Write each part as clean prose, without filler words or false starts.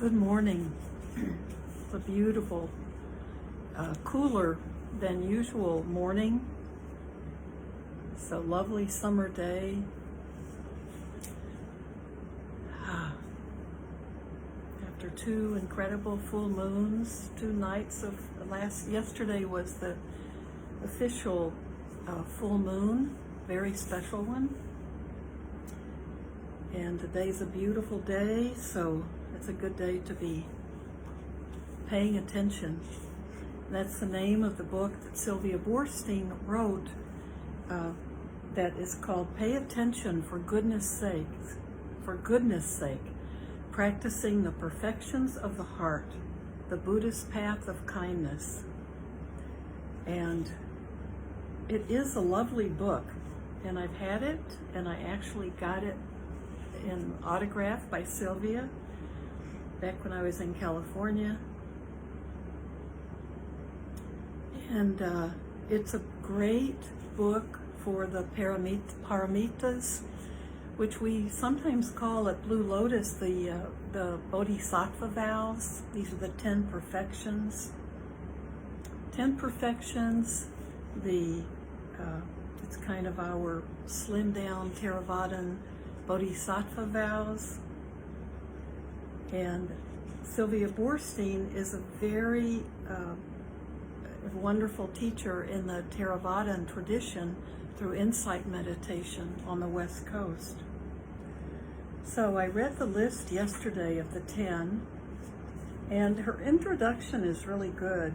Good morning. It's a beautiful, cooler than usual morning. It's a lovely summer day. After two incredible full moons, 2 nights of yesterday was the official full moon, very special one. And today's a beautiful day, so it's a good day to be paying attention. That's the name of the book that Sylvia Boorstein wrote that is called Pay Attention for Goodness Sake, Practicing the Perfections of the Heart, the Buddhist Path of Kindness. And it is a lovely book, and I've had it, and I actually got it in autograph by Sylvia back when I was in California. And it's a great book for the paramitas, which we sometimes call at Blue Lotus the Bodhisattva vows. These are the 10 perfections. 10 perfections, it's kind of our slimmed down Theravadan Bodhisattva vows. And Sylvia Boorstein is a very wonderful teacher in the Theravadan tradition through insight meditation on the West Coast. So I read the list yesterday of the 10, and her introduction is really good.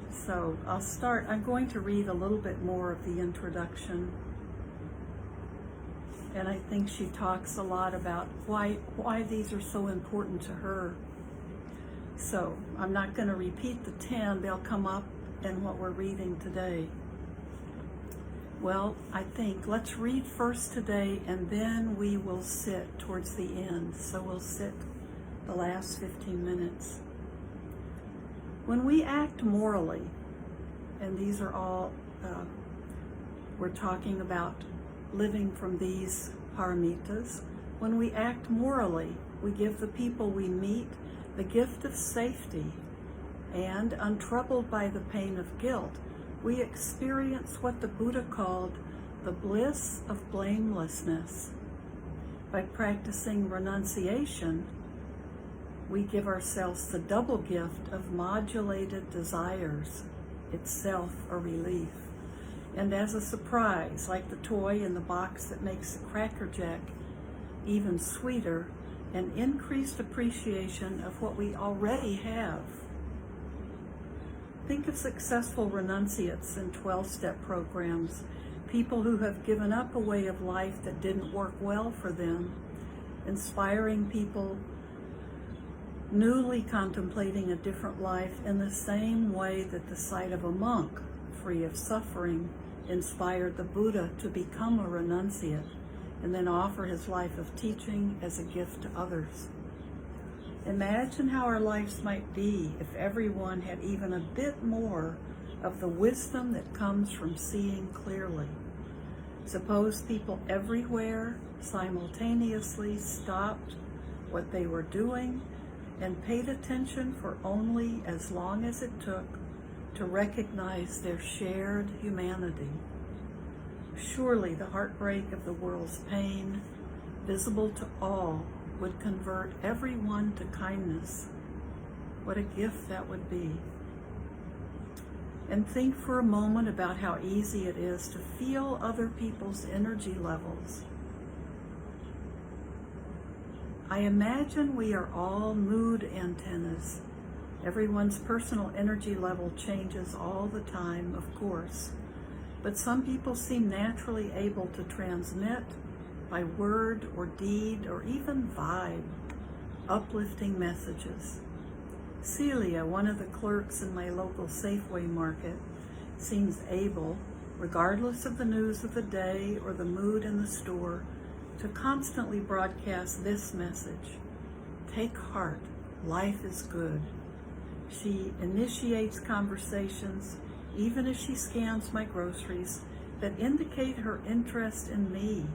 So I'll start. I'm going to read a little bit more of the introduction. And I think she talks a lot about why these are so important to her. So I'm not going to repeat the 10. They'll come up in what we're reading today. Well, I think let's read first today, and then we will sit towards the end. So we'll sit the last 15 minutes. When we act morally, and these are all, we're talking about living from these paramitas. When we act morally, we give the people we meet the gift of safety, and untroubled by the pain of guilt, we experience what the Buddha called the bliss of blamelessness. By practicing renunciation, we give ourselves the double gift of modulated desires, itself a relief. And as a surprise, like the toy in the box that makes the Cracker Jack even sweeter, an increased appreciation of what we already have. Think of successful renunciates in 12-step programs, people who have given up a way of life that didn't work well for them, inspiring people newly contemplating a different life in the same way that the sight of a monk free of suffering inspired the Buddha to become a renunciate and then offer his life of teaching as a gift to others. Imagine how our lives might be if everyone had even a bit more of the wisdom that comes from seeing clearly. Suppose people everywhere simultaneously stopped what they were doing and paid attention for only as long as it took to recognize their shared humanity. Surely the heartbreak of the world's pain, visible to all, would convert everyone to kindness. What a gift that would be. And think for a moment about how easy it is to feel other people's energy levels. I imagine we are all mood antennas. Everyone's personal energy level changes all the time, of course, but some people seem naturally able to transmit by word or deed or even vibe uplifting messages. Celia, one of the clerks in my local Safeway market, seems able, regardless of the news of the day or the mood in the store, to constantly broadcast this message: take heart, life is good. She initiates conversations, even as she scans my groceries, that indicate her interest in me.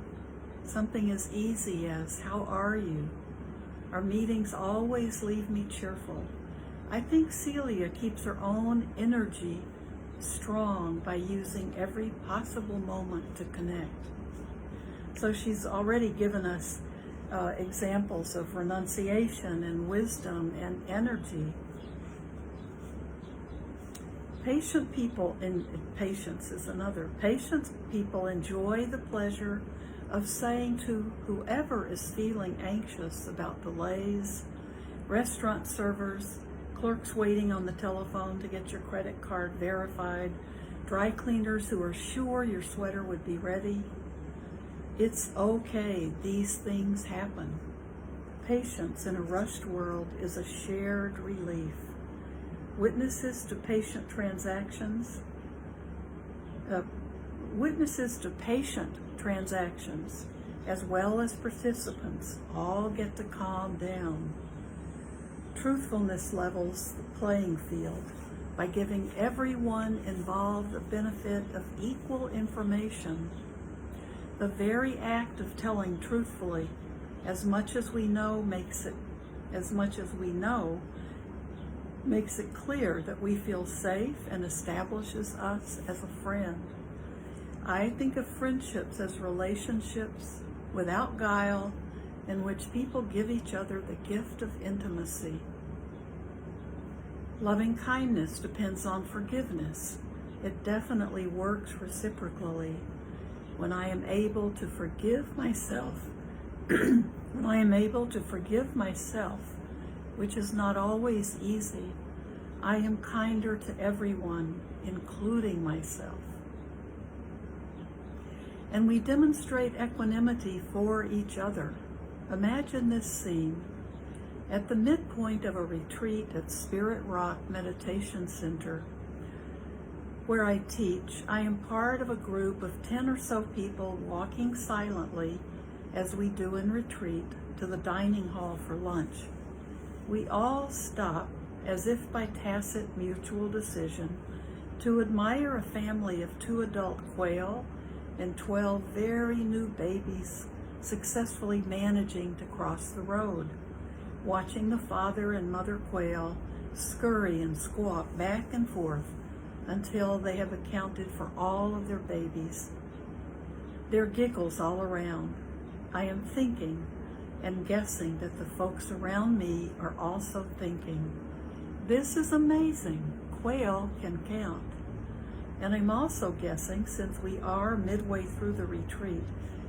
Something as easy as, "How are you?" Our meetings always leave me cheerful. I think Celia keeps her own energy strong by using every possible moment to connect. So she's already given us examples of renunciation and wisdom and energy. Patient people, and patience is another. Patient people enjoy the pleasure of saying to whoever is feeling anxious about delays, restaurant servers, clerks waiting on the telephone to get your credit card verified, dry cleaners who are sure your sweater would be ready, "It's okay, these things happen." Patience in a rushed world is a shared relief. Witnesses to patient transactions, as well as participants, all get to calm down. Truthfulness levels the playing field by giving everyone involved the benefit of equal information. The very act of telling truthfully, as much as we know makes it clear that we feel safe and establishes us as a friend. I think of friendships as relationships without guile, in which people give each other the gift of intimacy. Loving kindness depends on forgiveness. It definitely works reciprocally. When I am able to forgive myself, which is not always easy, I am kinder to everyone, including myself. And we demonstrate equanimity for each other. Imagine this scene. At the midpoint of a retreat at Spirit Rock Meditation Center, where I teach, I am part of a group of 10 or so people walking silently, as we do in retreat, to the dining hall for lunch. We all stop, as if by tacit mutual decision, to admire a family of 2 adult quail and 12 very new babies successfully managing to cross the road, watching the father and mother quail scurry and squawk back and forth until they have accounted for all of their babies. There are giggles all around. I am thinking and guessing that the folks around me are also thinking, "This is amazing, quail can count." And I'm also guessing, since we are midway through the retreat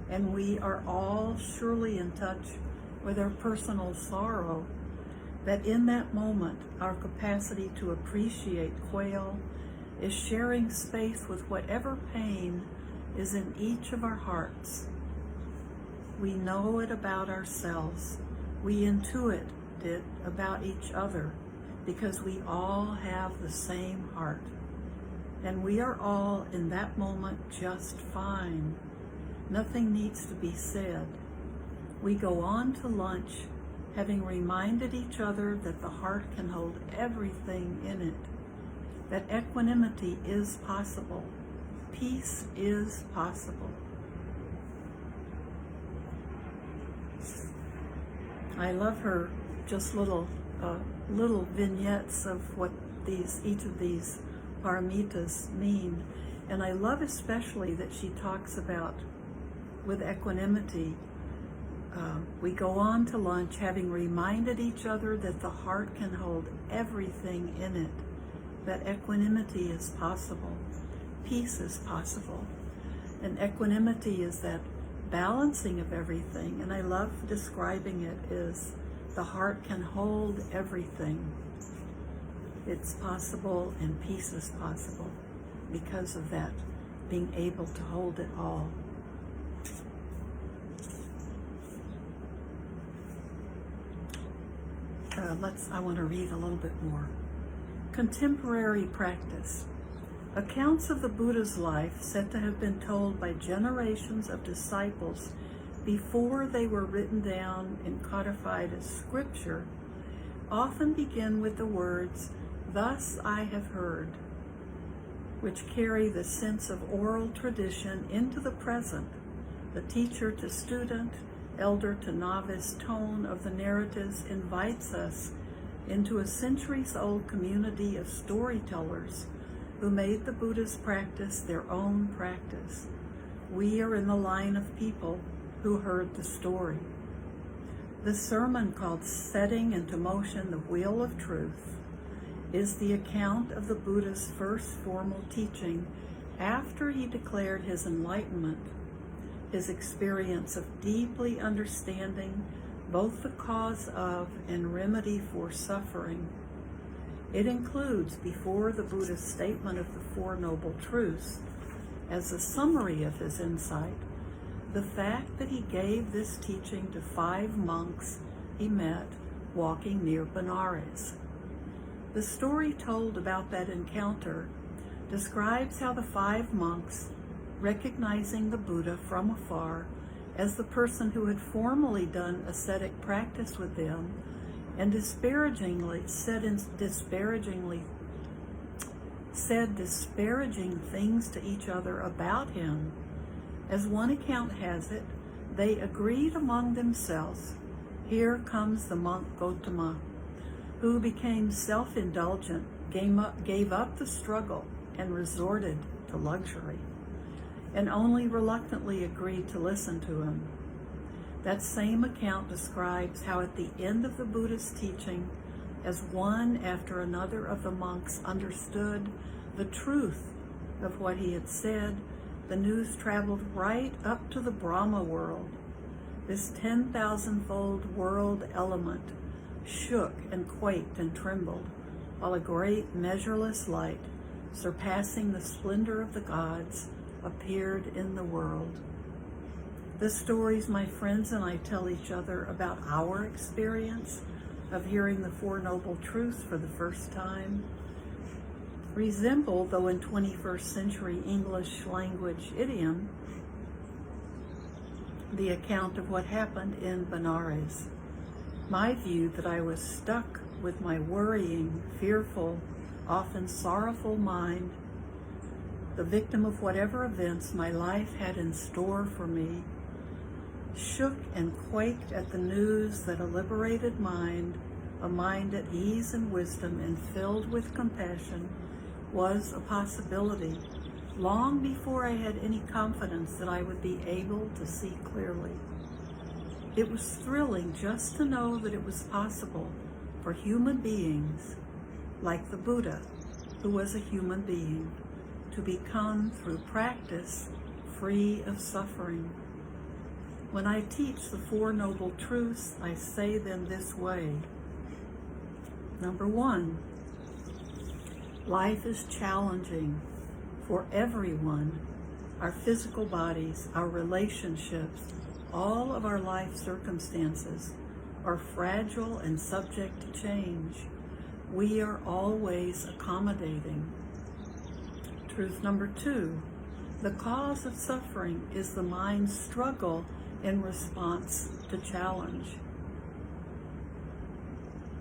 and we are all surely in touch with our personal sorrow, that in that moment our capacity to appreciate quail is sharing space with whatever pain is in each of our hearts. We know it about ourselves. We intuit it about each other because we all have the same heart. And we are all in that moment just fine. Nothing needs to be said. We go on to lunch, having reminded each other that the heart can hold everything in it, that equanimity is possible, peace is possible. I love her just little vignettes of what each of these paramitas mean. And I love especially that she talks about, with equanimity, we go on to lunch having reminded each other that the heart can hold everything in it, that equanimity is possible, peace is possible. And equanimity is that balancing of everything. And I love describing it as the heart can hold everything. It's possible, and peace is possible because of that, being able to hold it all. I want to read a little bit more. Contemporary practice. Accounts of the Buddha's life, said to have been told by generations of disciples before they were written down and codified as scripture, often begin with the words, "Thus I have heard," which carry the sense of oral tradition into the present, The teacher to student, elder to novice tone of the narratives invites us into a centuries-old community of storytellers who made the Buddha's practice their own practice. We are in the line of people who heard the story. The sermon, called Setting into Motion the Wheel of Truth, is the account of the Buddha's first formal teaching after he declared his enlightenment, his experience of deeply understanding both the cause of and remedy for suffering. It includes, before the Buddha's statement of the Four Noble Truths, as a summary of his insight, the fact that he gave this teaching to 5 monks he met walking near Benares. The story told about that encounter describes how the 5 monks, recognizing the Buddha from afar as the person who had formerly done ascetic practice with them, and said disparaging things to each other about him. As one account has it, they agreed among themselves, "Here comes the monk Gotama, who became self-indulgent, gave up the struggle, and resorted to luxury," and only reluctantly agreed to listen to him. That same account describes how at the end of the Buddha's teaching, as one after another of the monks understood the truth of what he had said, the news traveled right up to the Brahma world. This 10,000-fold world element shook and quaked and trembled, while a great measureless light, surpassing the splendor of the gods, appeared in the world. The stories my friends and I tell each other about our experience of hearing the Four Noble Truths for the first time resemble, though in 21st century English language idiom, the account of what happened in Benares. My view that I was stuck with my worrying, fearful, often sorrowful mind, the victim of whatever events my life had in store for me, shook and quaked at the news that a liberated mind, a mind at ease and wisdom and filled with compassion, was a possibility, long before I had any confidence that I would be able to see clearly. It was thrilling just to know that it was possible for human beings, like the Buddha, who was a human being, to become, through practice, free of suffering. When I teach the Four Noble Truths, I say them this way. Number 1, life is challenging for everyone. Our physical bodies, our relationships, all of our life circumstances are fragile and subject to change. We are always accommodating. Truth number 2, the cause of suffering is the mind's struggle in response to challenge.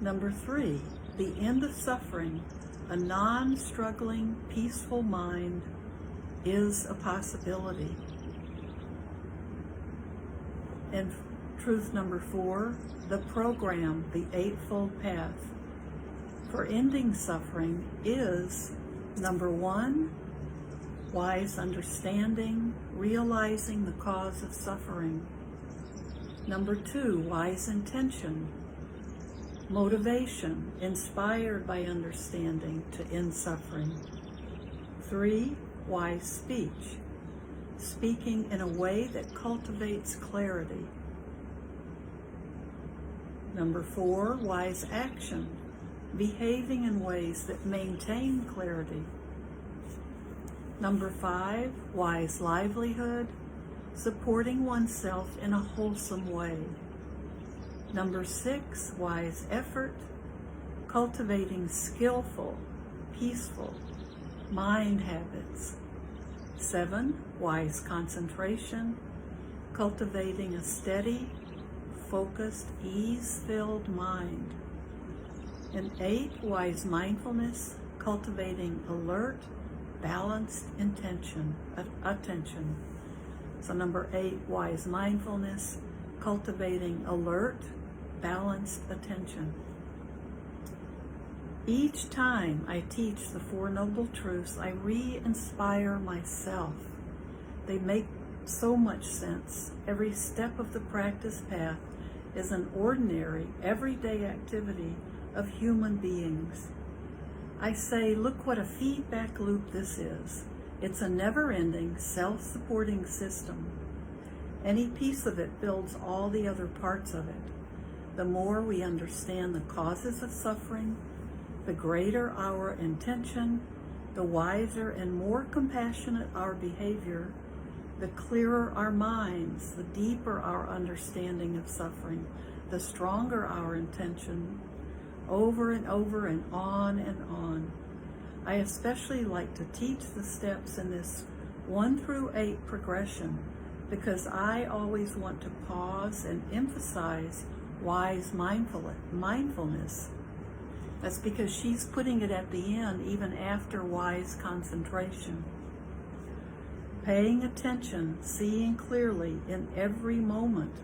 Number 3, the end of suffering, a non-struggling, peaceful mind, is a possibility. And truth number 4, the program, the Eightfold Path, for ending suffering is, number 1, wise understanding, realizing the cause of suffering. Number 2, wise intention, motivation, inspired by understanding to end suffering. 3, wise speech, speaking in a way that cultivates clarity. Number 4, wise action, behaving in ways that maintain clarity. Number 5, wise livelihood, supporting oneself in a wholesome way. Number 6, wise effort, cultivating skillful, peaceful mind habits. 7, wise concentration, cultivating a steady, focused, ease-filled mind. And 8, wise mindfulness, cultivating alert, balanced attention. So number 8, wise mindfulness, cultivating alert, balanced attention. Each time I teach the Four Noble Truths, I re-inspire myself. They make so much sense. Every step of the practice path is an ordinary, everyday activity of human beings. I say, look what a feedback loop this is. It's a never-ending, self-supporting system. Any piece of it builds all the other parts of it. The more we understand the causes of suffering, the greater our intention, the wiser and more compassionate our behavior, the clearer our minds, the deeper our understanding of suffering, the stronger our intention, over and over and on and on. I especially like to teach the steps in this 1 through 8 progression because I always want to pause and emphasize wise mindfulness. That's because she's putting it at the end, even after wise concentration. Paying attention, seeing clearly in every moment,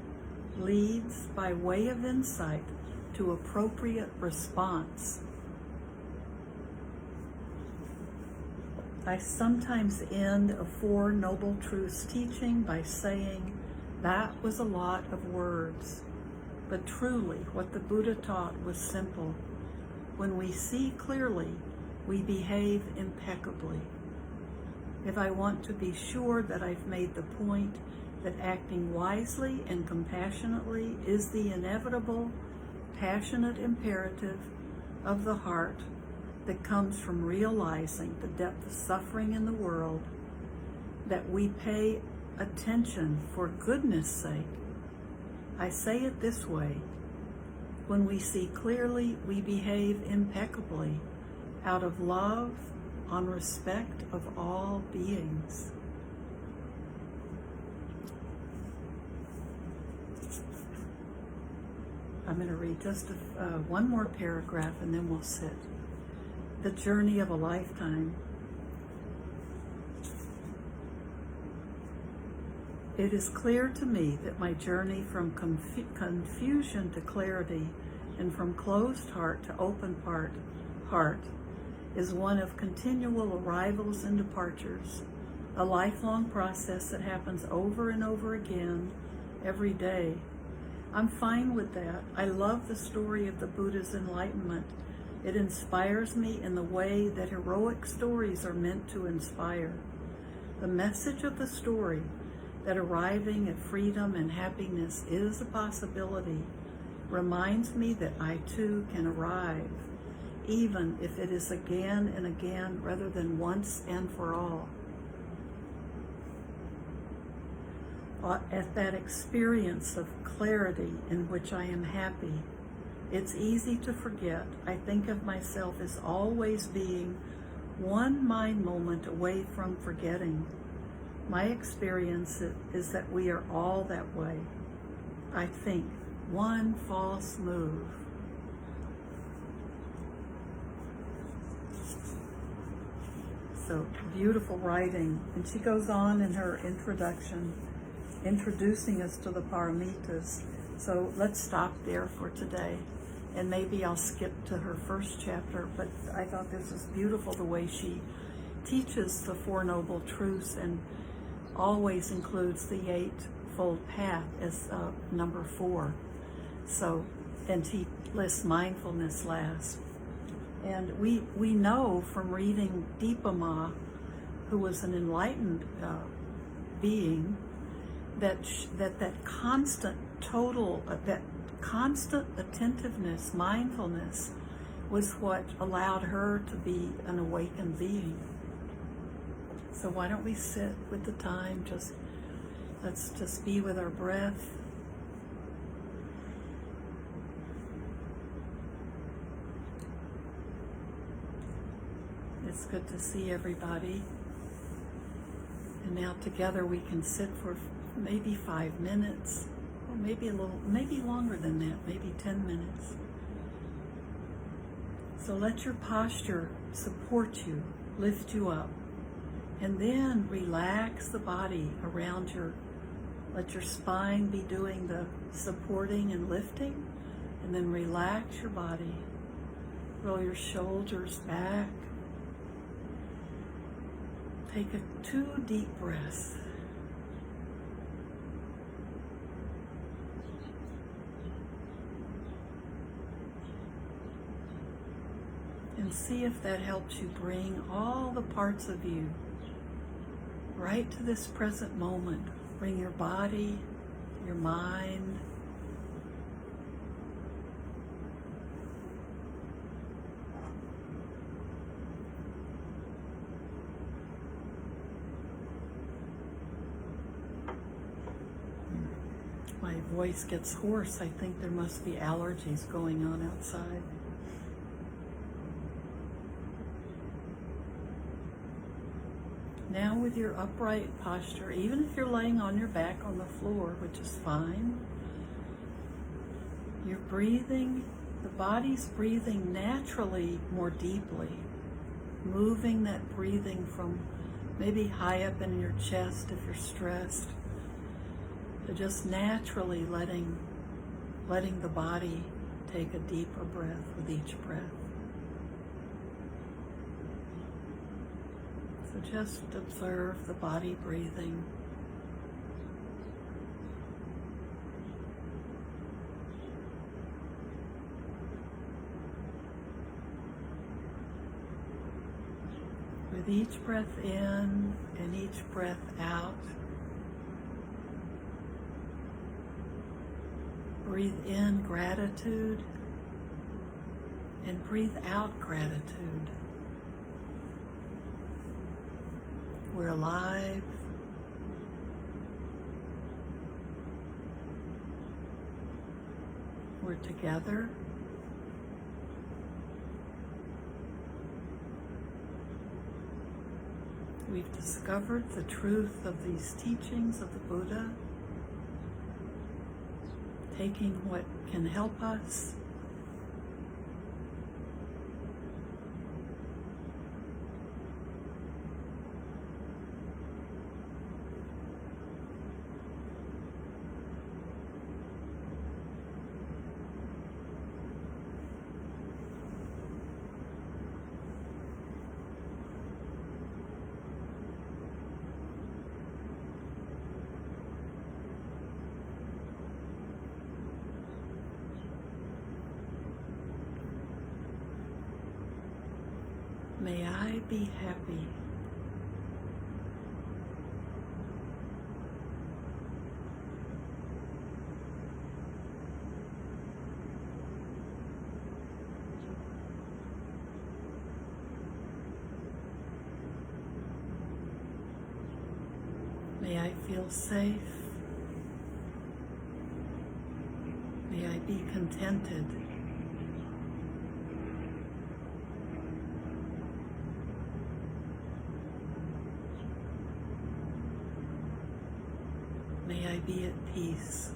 leads by way of insight to appropriate response. I sometimes end a Four Noble Truths teaching by saying, that was a lot of words. But truly, what the Buddha taught was simple. When we see clearly, we behave impeccably. If I want to be sure that I've made the point that acting wisely and compassionately is the inevitable, passionate imperative of the heart that comes from realizing the depth of suffering in the world, that we pay attention for goodness sake, I say it this way. When we see clearly, we behave impeccably out of love, on respect of all beings. I'm going to read just one more paragraph and then we'll sit. The journey of a lifetime. It is clear to me that my journey from confusion to clarity and from closed heart to open heart is one of continual arrivals and departures, a lifelong process that happens over and over again every day. I'm fine with that. I love the story of the Buddha's enlightenment. It inspires me in the way that heroic stories are meant to inspire. The message of the story, that arriving at freedom and happiness is a possibility, reminds me that I too can arrive, even if it is again and again rather than once and for all. At that experience of clarity in which I am happy, it's easy to forget. I think of myself as always being one mind moment away from forgetting. My experience is that we are all that way. I think one false move. So beautiful writing. And she goes on in her introduction, introducing us to the paramitas. So let's stop there for today. And maybe I'll skip to her first chapter, but I thought this was beautiful the way she teaches the Four Noble Truths and always includes the Eightfold Path as number 4. So, and he lists mindfulness last. And we know from reading Vimala, who was an enlightened being, that constant attentiveness, mindfulness, was what allowed her to be an awakened being. So why don't we sit with the time? Let's just be with our breath. It's good to see everybody. And now together we can sit for maybe 5 minutes, or maybe longer than that, maybe 10 minutes. So let your posture support you, lift you up, and then relax the body around your Let your spine be doing the supporting and lifting, and then relax your body. Roll your shoulders back. Take 2 deep breaths. And see if that helps you bring all the parts of you right to this present moment. Bring your body, your mind, my voice gets hoarse. I think there must be allergies going on outside. Now with your upright posture, even if you're laying on your back on the floor, which is fine, you're breathing, the body's breathing naturally more deeply, moving that breathing from maybe high up in your chest if you're stressed, to just naturally letting the body take a deeper breath with each breath. So just observe the body breathing. With each breath in and each breath out, breathe in gratitude and breathe out gratitude. We're alive. We're together. We've discovered the truth of these teachings of the Buddha, taking what can help us, may I be happy. May I feel safe. May I be contented. May I be at peace.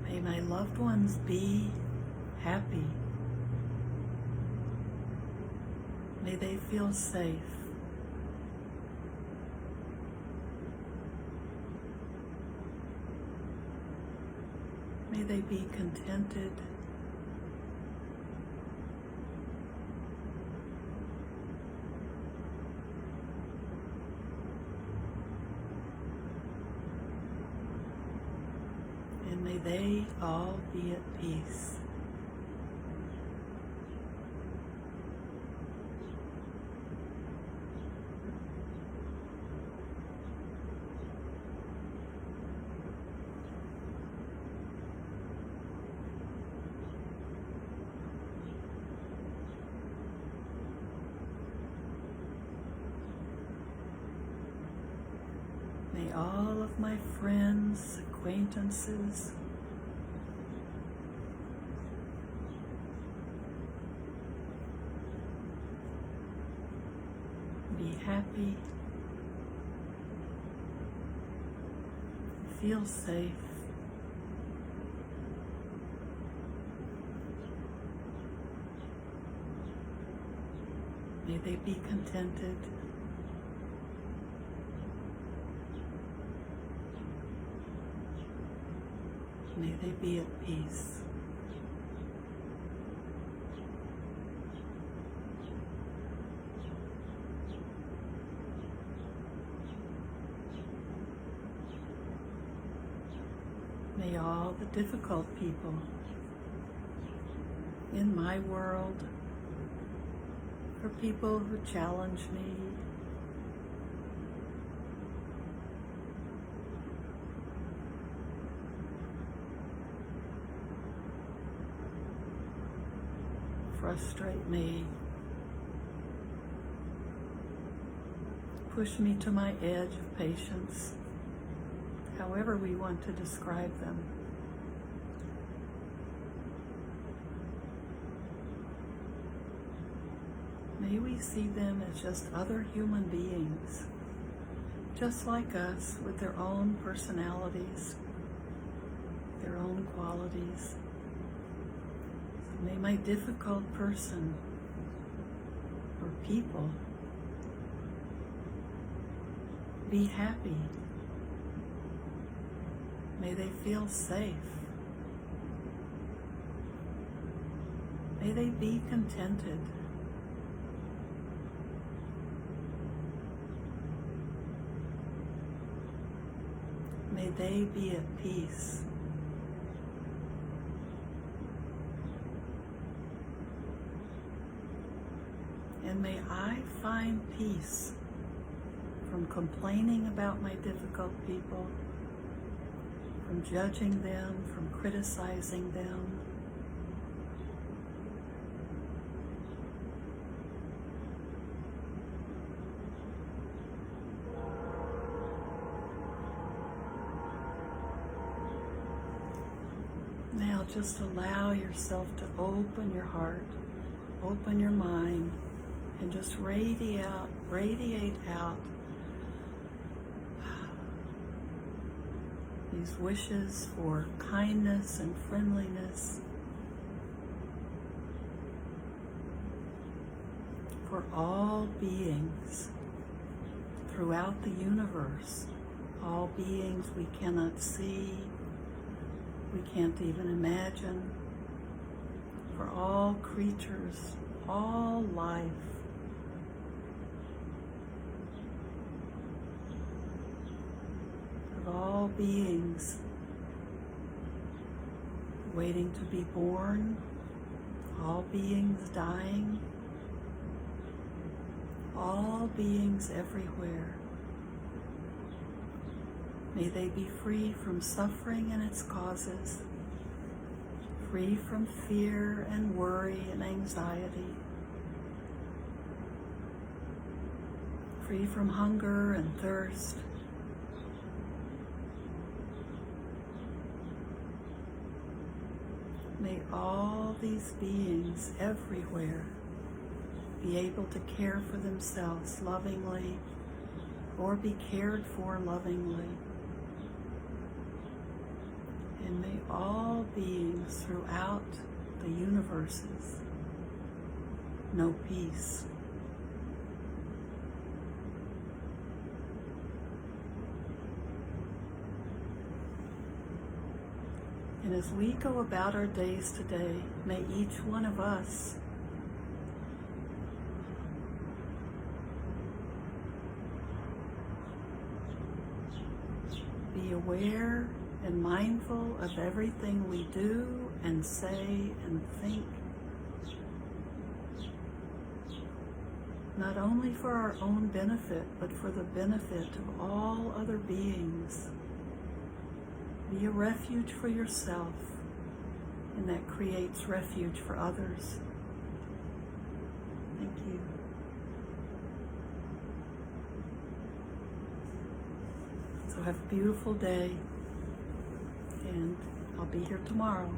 May my loved ones be happy. May they feel safe. May they be contented. And may they all be at peace. May all of my friends, acquaintances, be happy, feel safe. May they be contented. May they be at peace. May all the difficult people in my world, or people who challenge me, frustrate me, push me to my edge of patience, however we want to describe them. May we see them as just other human beings, just like us, with their own personalities, their own qualities. May my difficult person or people be happy. May they feel safe. May they be contented. May they be at peace. And may I find peace from complaining about my difficult people, from judging them, from criticizing them. Now just allow yourself to open your heart, open your mind, and just radiate out these wishes for kindness and friendliness for all beings throughout the universe, all beings we cannot see, we can't even imagine, for all creatures, all life. All beings waiting to be born, all beings dying, all beings everywhere. May they be free from suffering and its causes, free from fear and worry and anxiety, free from hunger and thirst, may all these beings everywhere be able to care for themselves lovingly or be cared for lovingly. And may all beings throughout the universes know peace. And as we go about our days today, may each one of us be aware and mindful of everything we do and say and think, not only for our own benefit, but for the benefit of all other beings. Be a refuge for yourself, and that creates refuge for others. Thank you. So have a beautiful day, and I'll be here tomorrow.